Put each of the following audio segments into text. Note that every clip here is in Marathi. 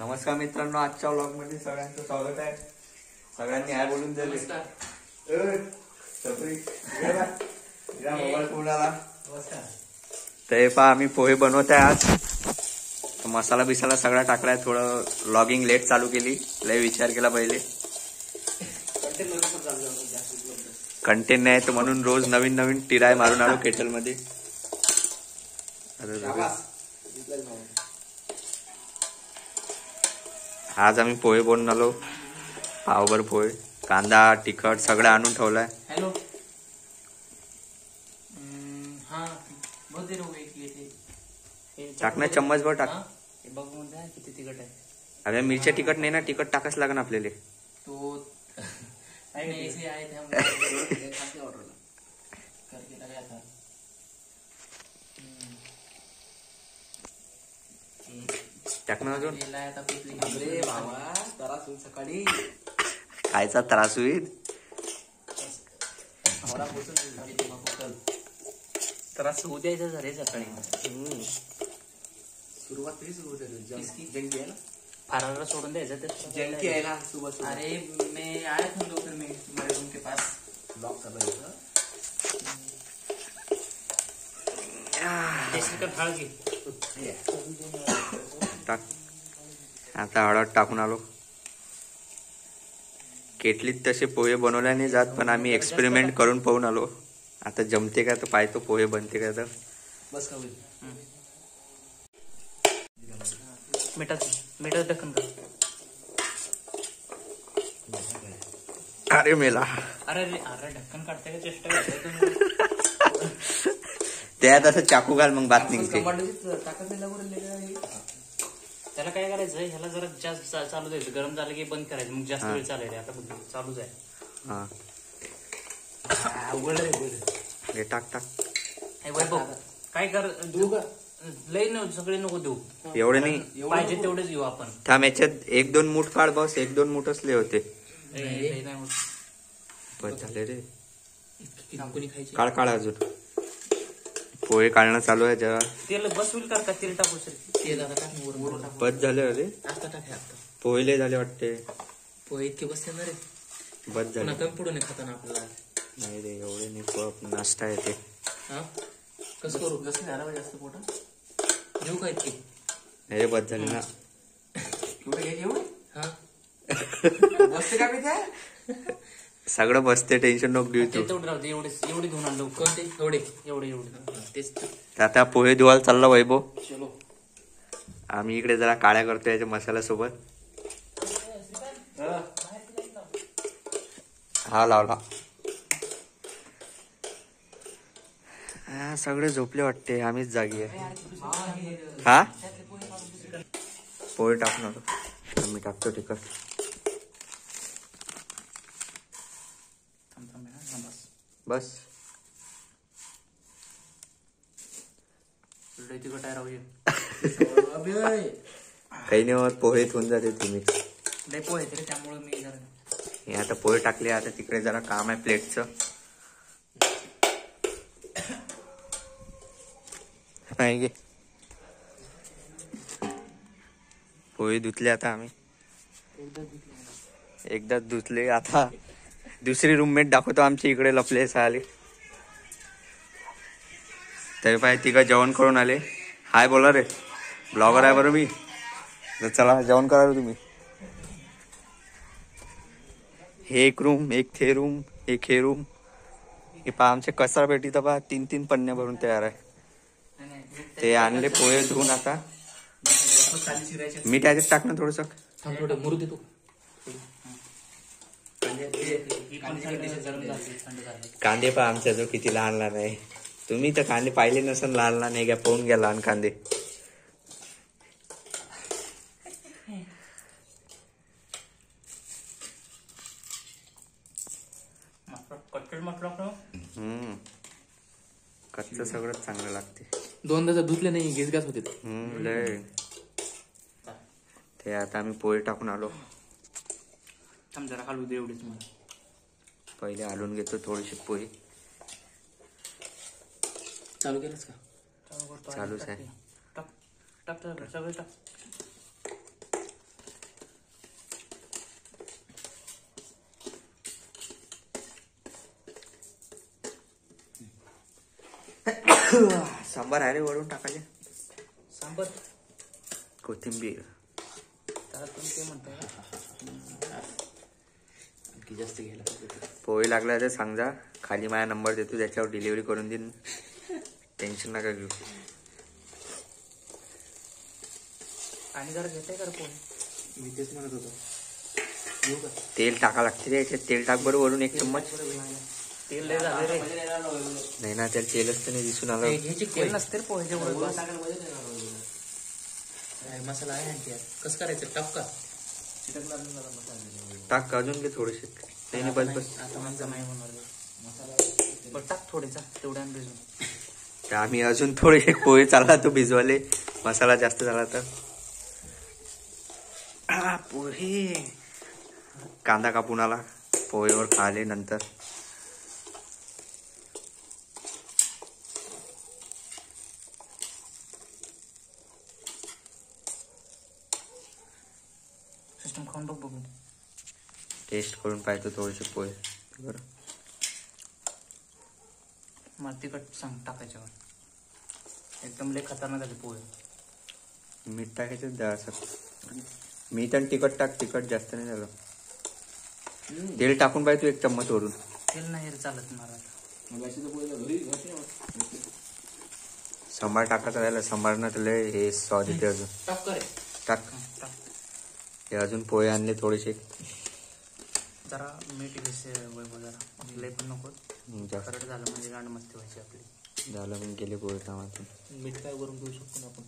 नमस्कार मित्रांनो, आजच्या व्लॉग मध्ये सगळ्यांचं स्वागत आहे. सगळ्यांनी हाय बोलून दिले. मोबाईल फोन आला. ते पहा आम्ही पोहे बनवत आहे आज. मसाला बिसाला सगळा टाकलाय. थोडं लॉगिंग लेट चालू केली. लय विचार केला पहिले. कंटेंट नाही तर म्हणून रोज नवीन नवीन टिराय मारून आलो केटल मध्ये. आज आम्ही पोहे बनवून आलो. पावभर पोहे, कांदा, तिखट सगळं आणून ठेवलाय. हॅलो. टाक ना, चम्मच भर टाक. बघून जा किती तिखट आहे. अरे मिरच्या तिखट नाही ना, तिखट टाकाच लागेल आपल्याला. तो टाक ना अजून. बाबा त्रास होईल सकाळी. खायचा त्रास होईल. त्रास होऊ द्यायचा झाले सकाळी. सुरुवात तरी सुरू जंकी आहे ना, फरारा सोडून द्यायचा. जंकी आहे ना सुबह. अरे मैं आया था दोपहर में तुम्हारे रूम के पास. लॉक कर रहा था. टाक. आता हळद टाकून आलो. केटलीत तसे पोहे बनवल्या नाही जात, पण आम्ही एक्सपेरिमेंट करून पाहून आलो. आता जमते का तर पाहतो, पोहे बनते का तर. बस का होईल. मिठात ढक्कन का. अरे मेला. अरे अरे ढक्कन काढते का चेष्टा करते. त्यात असं चाकू घाल, मग बात निघते. त्याला काय करायचं, ह्याला जरा जास्त चालू द्यायचं. गरम झालं की बंद करायचं, मग जास्त वेळ चालायला. आता चालूच आहे. हा उघड टाक टाक. काय कर, लई सगळे नको देऊ. एवढे नाही पाहिजे तेवढेच घेऊ आपण. थांब, याच्यात 1-2 मूठ काढ बस. 1-2 मूठच लय होते. बस झाले रे. काढ काढ अजून. पोहे काढणं चालू आहे. जरा तेल बस होईल का, तेल टाकू तेल आता बस झाले. अरे आता टाक. पोहे लय झाले वाटते. पोहे इतके बसते ना रे. बस झाले. कमी पुढे नाही खाताना आपल्याला. नाही रे, एवढे नाही. नाश्ता येते. कसं करू, कसं घालावं जास्त पोटा देऊ का इतके. अरे बस झाले ना. बसते का मी त्या सगळं बसते. टेन्शन नको देऊ तू. तेवढं राहते. एवढे घेऊन आणलो. कोणते एवढे तेच. आता पोहे धुवायला चालला वैभव. चलो. आम्ही इकडे जरा काळ्या करतोय याच्या मसाल्यासोबत. हा लावला. सगळे झोपले वाटते, आम्हीच जागी आहे. हा पोहे टाकून आलो. मी टाकतो तिखट. बस तिखट आहे राहू. काही नाही होत, पोहे होऊन जाते. तुम्ही लय पोहे तरी त्यामुळे मी जरा. हे आता पोहे टाकले. आता तिकडे जरा काम आहे प्लेटचं. नाही गे, पोहे धुतले आता आम्ही. एकदाच धुतले. आता दुसरी रूममेट दाखवतो आमच्या इकडे लपले आले. तरी पाय तिघं जेवण करून आले. हाय बोला रे, ब्लॉगर आहे बरं मी. चला जेवण करा रे तुम्ही. हे एक रूम, एक थे रूम, एक हे रूम. हे पहा आमचे कचरा पेटी तर पहा 3-3 पन्न्या भरून तयार आहे. ते आणले पोहे धुवून. आता मीठ याच्यात टाक ना थोडस. मुरू देतो. कांदे पहा आमच्या जो किती लहान लहान आहे. तुम्ही तर कांदे पाहिले नसन लहान लहान आहे का. पाहून घ्या लहान कांदे. कच्च सगळं चांगलं लागते. दोनदा जर धुतले नाही घेसगास होते. लय. ते आता आम्ही पोहे टाकून आलो. जरा हलवू दे एवढेच. पहिले हलवून घेतो थोडेसे पोहे. चालू केलंस का. चालूच आहे. टाक टाक सगळं टाक. सांबार आहे रे, वरून टाकायचे. सांबर कोथिंबीर त्याला तुम्ही ते म्हणताय आणखी जास्त घ्यायला पाहिजे. पोहे लागला तर सांग जा, खाली माझा नंबर देतो, त्याच्यावर डिलिव्हरी करून देईन, टेन्शन नका घेऊ. आणि जरा घेताय का पोहे? मी तेच म्हणत होतो. घेऊ का? तेल टाका लागते रे याच्यात, तेल टाक बरं वरून 1 चम्मच. तेल लय झालं रे. नाही ना, त्याला तेलच तर नाही दिसून आलं. तेल नसते रे पोहे जेवढं. मसाला आहे आणखी कसं करायचं? टाक का? टाक अजून घे थोडेसे. नाही नाही, बस बस. आता माझा नाही होणार मसाला. बरं टाक थोडेचा, तेवढ्या भिजून. तर आम्ही अजून थोडेसे पोहे चालला तो भिजवाले, मसाला जास्त झाला तर. पोहे, कांदा कापून आला पोहेवर खाले नंतर. सिस्टम खाऊन बघ बघून. टेस्ट करून पाहतो थोडेसे पोहे बरं. मला तिखट सांग टाकायच्यावर. एकदम लय खतरनाक झाले पोहे. मीठ टाकायचं द्या असं. मीठ आणि तिखट टाक, तिखट जास्त नाही झालं. तेल टाकून पाहिजे 1 चम्मच वरून. तेल नाही चालत मला आता. सांबार टाकायचं राहिलं, सांबारनं त्याला हे स्वाद येते अजून. टाक. हे अजून पोहे आणले थोडेसे. जरा मीठ घेसे वैभव, जरा लय पण नको. करड झालं म्हणजे गांड मस्ती व्हायची आपली. झालं मग गेले पोहे कामातून. मीठ काय वरून घेऊ शकतो ना आपण.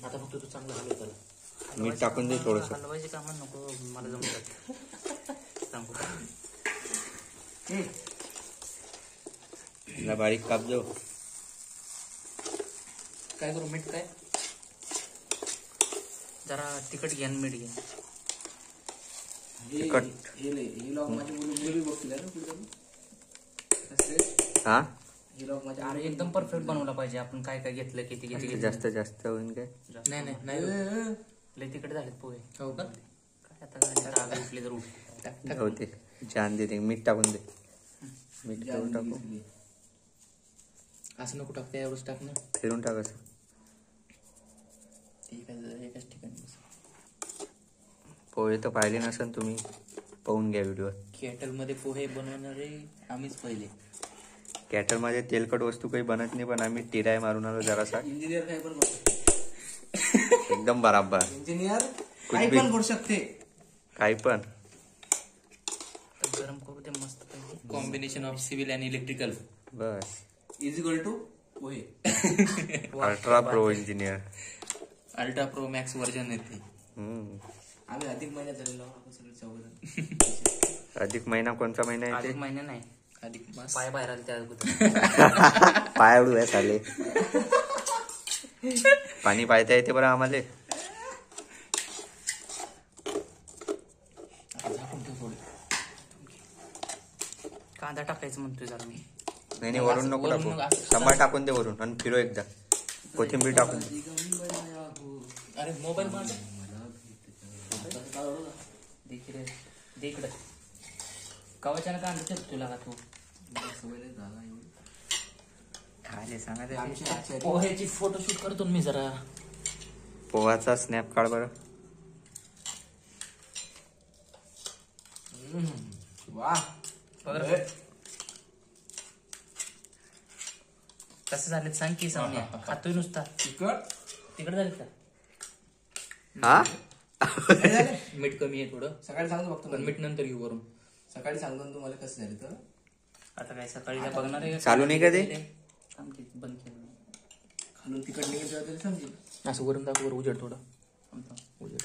आता फक्त तू चांगलं हलव त्याला. मीठ टाकून दे थोडस. हलवायचे काम नको मला, जमतात सांगू. बारीक काप जो. काय करू? मीठ काय? जरा तिखट घे आणि मीठ घे. तिखट हा. अरे एकदम परफेक्ट बनवला पाहिजे आपण. काय काय घेतलं, किती किती जास्त जास्त होईन काय? नाही लय तिखट झालेत पोहे. हो का? काय आता राग उठले तर होते. छान दे. मीठ टाकून दे. मीठ करून टाकू. असं नको टाकते, एवढंच टाक ना. फिरून टाक असं. ठीक आहे, एकाच ठिकाणी बस. पोहे तर पाहिले नसेल तुम्ही, पाहून घ्या व्हिडिओ. केटल मध्ये पोहे बनवणारे आम्हीच पहिले. कॅटल मध्ये तेलकट वस्तू काही बनत नाही, पण आम्ही टिराय मारून आलो जरासा. इंजिनियर काय पण एकदम बराबर. इंजिनियर काही पण करू शकते. काही पण गरम करू दे मस्त. Combination of civil and electrical बस is equal to pohe. Ultra pro engineer. Ultra pro max version येते. आम्ही अधिक महिन्यात झालेलो सगळे 4 जण. अधिक महिना कोणता महिना येते? अधिक महिना नाही, अधिक मास. पाय बाहेर आले त्या अगोदर. पाय उडू आहे साले. पाणी पाहता येते बरं आम्हाला. कांदा टाकायचं म्हणतोय जरा मी. नाही वरून नको टाकू. सांबार टाकून दे वरून आणि फिरो एकदा. कोथिंबीर टाकून दे. अरे मोबाईल माझा इकडे कवाच्यानं कांदा ठेवतो तुला का? तू खाले सांगा. पोह्याची फोटोशूट करतो मी जरा. पोहाचा स्नॅप काढ बरं. वाह कसं झालं सांग की. सांग खातोय नुसता. तिकड झालं का? हा मीठ कमी आहे थोडं. सकाळी सांगतो फक्त, पण मीठ नंतर घेऊ वरून. सकाळी सांगतो तुम्हाला कसं झालं तर. आता काय सकाळी बघणार आहे? चालू नाही का ते? बंद केलं. खालून तिकड निघायचं तरी समजेल. असं वरून दाखव. उजेड थोडं उजेड.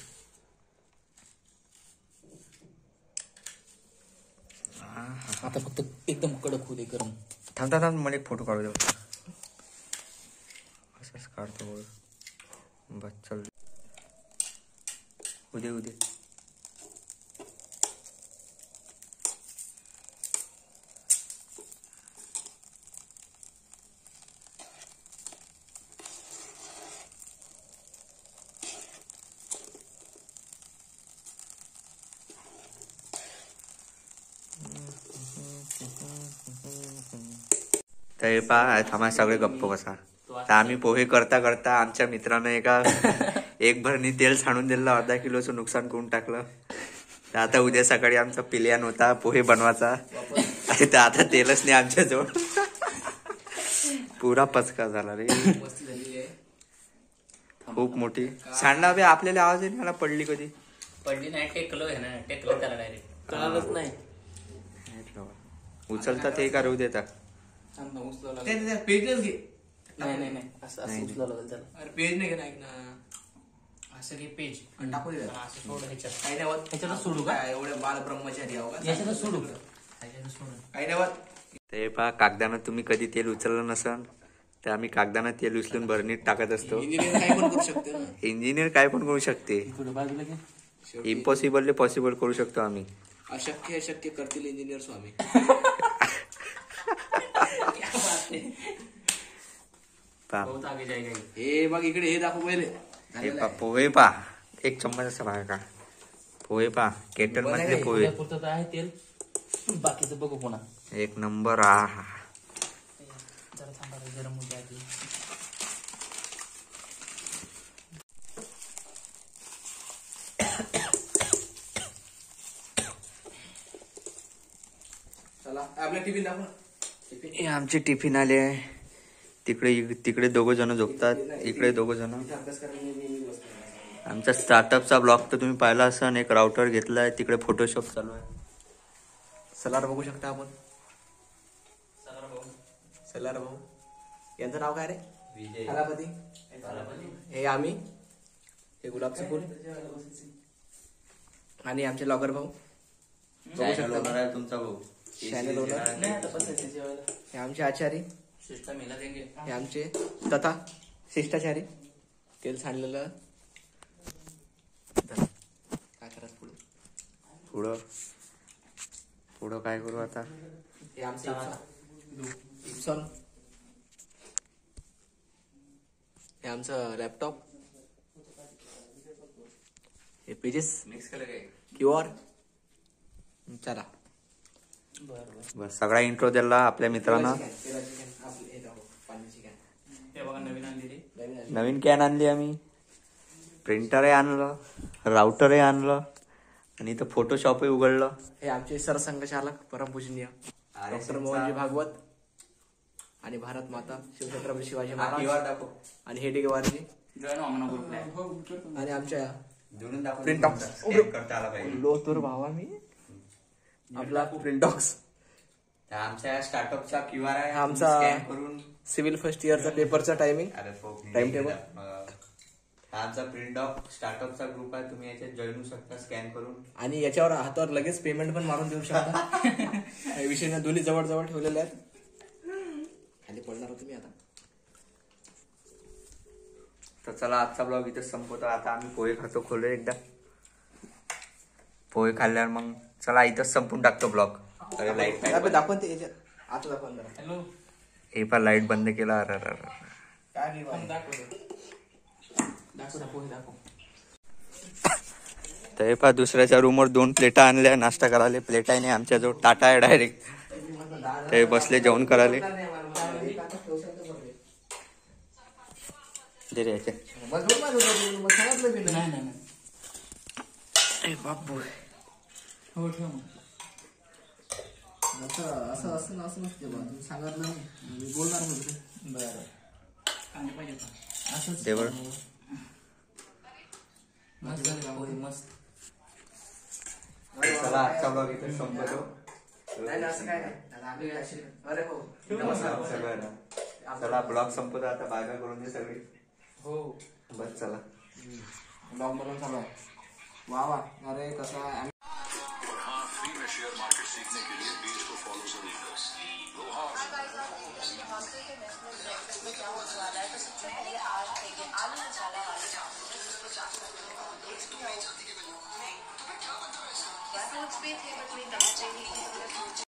आता फक्त एकदम कडक होऊ दे गरम. थांबता मला एक फोटो काढू दे. असंच काढतो बस. चल उद्या तर पहा थांबा सगळे गप्प बसा. तर आम्ही पोहे करता करता आमच्या मित्रानं एक भरणी तेल सांडून दिलं, अर्धा किलोचं नुकसान करून टाकलं. तर आता उद्या सकाळी आमचा प्लॅन होता पोहे बनवायचा, तर आता तेलच नाही आमच्याजवळ. पुरा पचका झाला रे, खूप मोठी. सांडला बे आपल्याला आवाज नाही आला, पडली कधी? पडली नाही, टेकलो आहे ना, टेकलो त्याला डायरेक्ट कळालंच नाही. उचलतात हे का राहू देतात? पेजच घे. नाही नाही नाही, असं असं उचलावं लागेल त्याला. अरे पेज नाही घे ना, असं घे पेज टाकू दे. असं सोड ह्याच्यात. काही नाही होत. ह्याच्यातच सोडू का? एवढे बाल ब्रह्मचारी आहो का? याच्यातच सोडू का? ह्याच्यातच सोडू. काही नाही होत. ते पहा कागदानं तुम्ही कधी तेल उचललं नसन तर आम्ही कागदानं तेल उचलून भरणीत टाकत असतो. इंजिनियर काही पण करू शकते ना. इंजिनियर काय पण करू शकते. थोडं बाजूला घे. इम्पॉसिबल पॉसिबल करू शकतो आम्ही. अशक्य अशक्य करतील इंजिनियर स्वामी. पहा बहुत आगे जाएगा ये. हे बघ इकडे हे दाखव पहिले. हे पहा पोहे पहा, एक चम्मच असं बाहेर का पोहे पहा, केटल मधले पोहे पुरतं तर आहे तेल, बाकीचं बघू पुन्हा. एक नंबर. हा जरा थांबा रे, गरम होते आधी. चला आपल्या टिफिन दाखव ना. हे आमचे टिफिन आले आहे. तिकडे दोघं जण झोपतात, इकडे दोघं जण. आमचा स्टार्टअपचा ब्लॉग तर तुम्ही पाहिला असन. एक राउटर घेतलाय, तिकडे फोटोशॉप चालू आहे. सलार बघू शकता आपण. सलार भाऊ यांचं नाव काय रे? थालापती. हे आम्ही, हे गुलाबचं फुल आणि आमचे लॉगर भाऊ बघू शकता. तुमचा भाऊ चॅनल ओनर. नाही आता बसायचं जेवायला. हे आमचे आचारी, शिष्टा मेला देंगे. हे आमचे तथा शिष्टाचारी. तेल सांडलेलं काय करायचं पुढे? पुढं काय करू आता? हे आमचे इप्सॉन. हे आमचं लॅपटॉप. हे पेजेस मिक्स केलं काय? QR. चला बस सगळा इंट्रो दिला आपल्या मित्रांना. हे बघा नवीन आणलेली. नवीन कॅन आणली आम्ही, प्रिंटरही आणलं, राउटरही आणलं आणि इथं फोटोशॉपही उघडलं. हे आमचे सरसंघचालक परमपूजनीय डॉक्टर मोहनजी भागवत आणि भारत माता शिवछत्रपती शिवाजी महाराज आणि हेडगे वारजी जॉईन व्हा म्हणा ग्रुपला. आणि आमच्या प्रिंट करता आला पाहिजे. लोतूर भावा मी आपला प्रिंटॉक्स. आमच्या स्टार्टअपचा QR आहे, आमचा स्कॅन करून सिव्हिल फर्स्ट इयरचा पेपरचा टायमिंग टाइम टेबल. आमचा प्रिंट ऑफ स्टार्टअपचा ग्रुप आहे, तुम्ही याच्यात जॉईन होऊ शकता स्कॅन करून. आणि याच्यावर हातावर लगेच पेमेंट पण मारून देऊ शकता. विषय दोन्ही जवळ जवळ ठेवलेले आहेत. खाली पडणार होतो मी आता. तर चला आजचा ब्लॉग इथं संपवतो. आता आम्ही पोहे खातो, खोलो एकदा. पोहे खाल्ल्यावर मग चला इथंच संपून टाकतो ब्लॉग. लाईट दाखवून ते याच्यात आता दाखवून जरा. हॅलो हे पण लाईट बंद केला. अरे काय दाखव. तर हे पहा दुसऱ्याच्या रूमवर 2 प्लेटा आणल्या नाश्ता करायला. प्लेटा नाही आमच्याजवळ, टाटा आहे डायरेक्ट. ते बसले जेवण करायला. दे रे याचे. नाही बापू हो ठेव मग. असं नसते बा. तुम्ही सांगितलं नाही, मी बोलणार होतो. बरं कांदे पाहिजे का? असंच देवर मस्त झालं का पोहे? मस्त. चला आजचा ब्लॉग इथे संपवतो. नाही असं काय नाही. अरे हो चला ब्लॉग संपवतो आता. बागा करून दे सगळी. हो बस चला ब्लॉग बनवून चालू आहे. वा वा. अरे कसा शेयर मार्केट सीखने के लिए पेज को फॉलो जरूर करें.